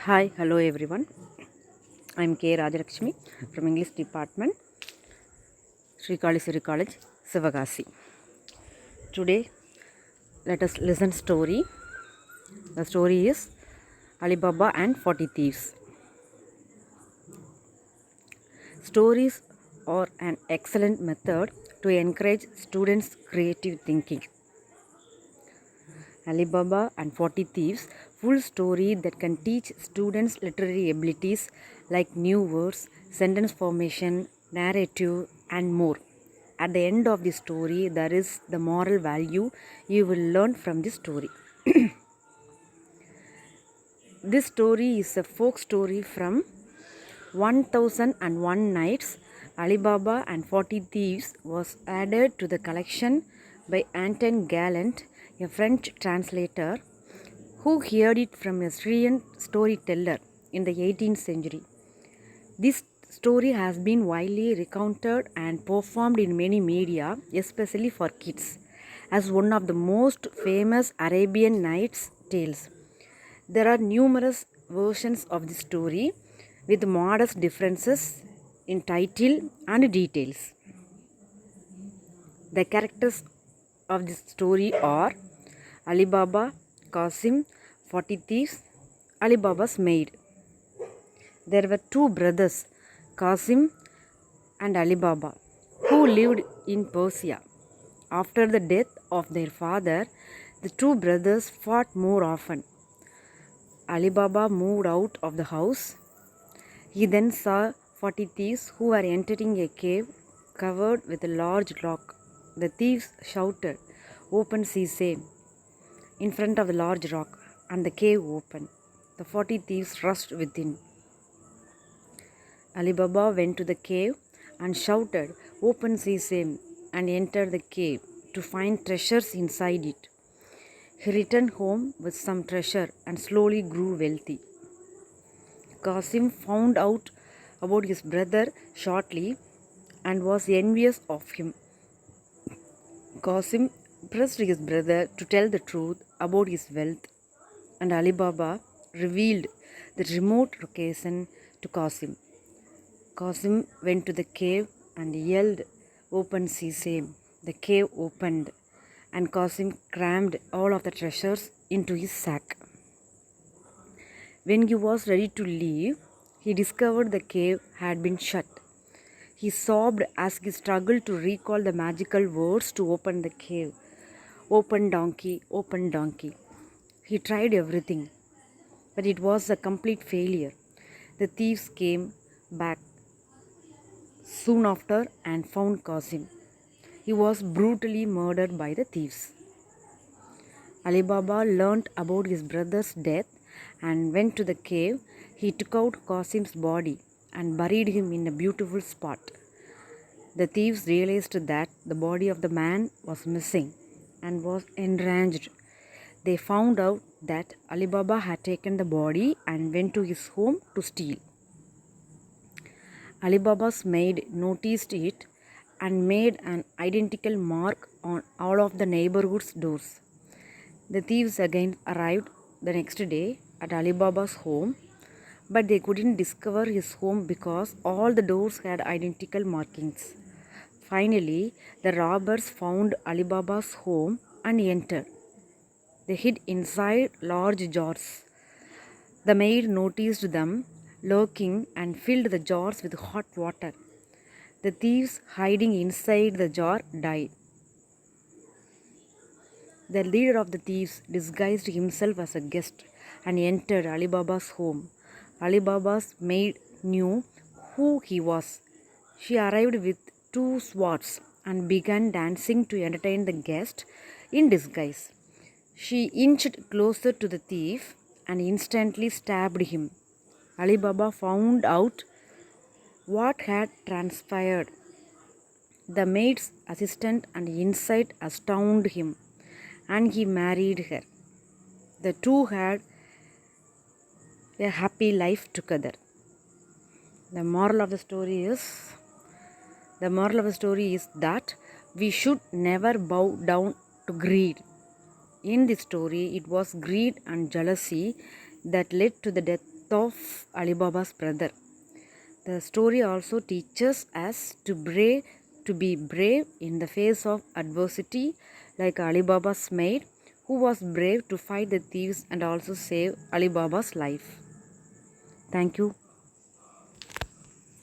Hi, hello everyone. I'm K. Rajalakshmi from English Department, Sri Kalisuri College, Sivagasi. Today, let us listen story. The story is Alibaba and 40 Thieves. Stories are an excellent method to encourage students' creative thinking. Alibaba and 40 Thieves, full story that can teach students literary abilities like new words, sentence formation, narrative, and more. At the end of the story, there is the moral value you will learn from the story. This story is a folk story from 1001 Nights. Alibaba and 40 Thieves was added to the collection by Anton Gallant, a French translator who heard it from a Syrian storyteller in the 18th century. This story has been widely recounted and performed in many media, especially for kids, as one of the most famous Arabian Nights tales. There are numerous versions of the story with modest differences in title and details. The characters of this story are Alibaba, Qasim, 40 Thieves, Alibaba's maid. There were two brothers, Qasim and Alibaba, who lived in Persia. After the death of their father, the two brothers fought more often. Alibaba moved out of the house. He then saw 40 thieves who were entering a cave covered with a large rock. The thieves shouted, "Open, sesame," in front of the large rock, and the cave opened. The 40 thieves rushed within. Alibaba went to the cave and shouted, "Open, sesame," and entered the cave to find treasures inside it. He returned home with some treasure and slowly grew wealthy. Qasim found out about his brother shortly and was envious of him. Qasim pressed his brother to tell the truth about his wealth, and Alibaba revealed the remote location to Qasim. Qasim went to the cave and yelled, "Open, sesame." The cave opened, and Qasim crammed all of the treasures into his sack. When he was ready to leave, he discovered the cave had been shut. He sobbed as he struggled to recall the magical words to open the cave. "Open, donkey, open, donkey." He tried everything, but it was a complete failure. The thieves came back soon after and found Qasim. He was brutally murdered by the thieves. Alibaba learnt about his brother's death and went to the cave. He took out Qasim's body and buried him in a beautiful spot. The thieves realized that the body of the man was missing and was enraged. They found out that Alibaba had taken the body and went to his home to steal. Alibaba's maid noticed it and made an identical mark on all of the neighborhood's doors. The thieves again arrived the next day at Alibaba's home, but they couldn't discover his home because all the doors had identical markings. Finally, the robbers found Alibaba's home and entered. They hid inside large jars. The maid noticed them lurking and filled the jars with hot water. The thieves hiding inside the jar died. The leader of the thieves disguised himself as a guest and entered Alibaba's home. Alibaba's maid knew who he was. She arrived with two swords and began dancing to entertain the guest in disguise. She inched closer to the thief and instantly stabbed him. Alibaba found out what had transpired. The maid's assistant and insight astounded him, and he married her. The two had a happy life together. The moral of the story is that we should never bow down to greed. In this story, it was greed and jealousy that led to the death of Alibaba's brother. The story also teaches us to be brave in the face of adversity, like Alibaba's maid, who was brave to fight the thieves and also save Alibaba's life. Thank you.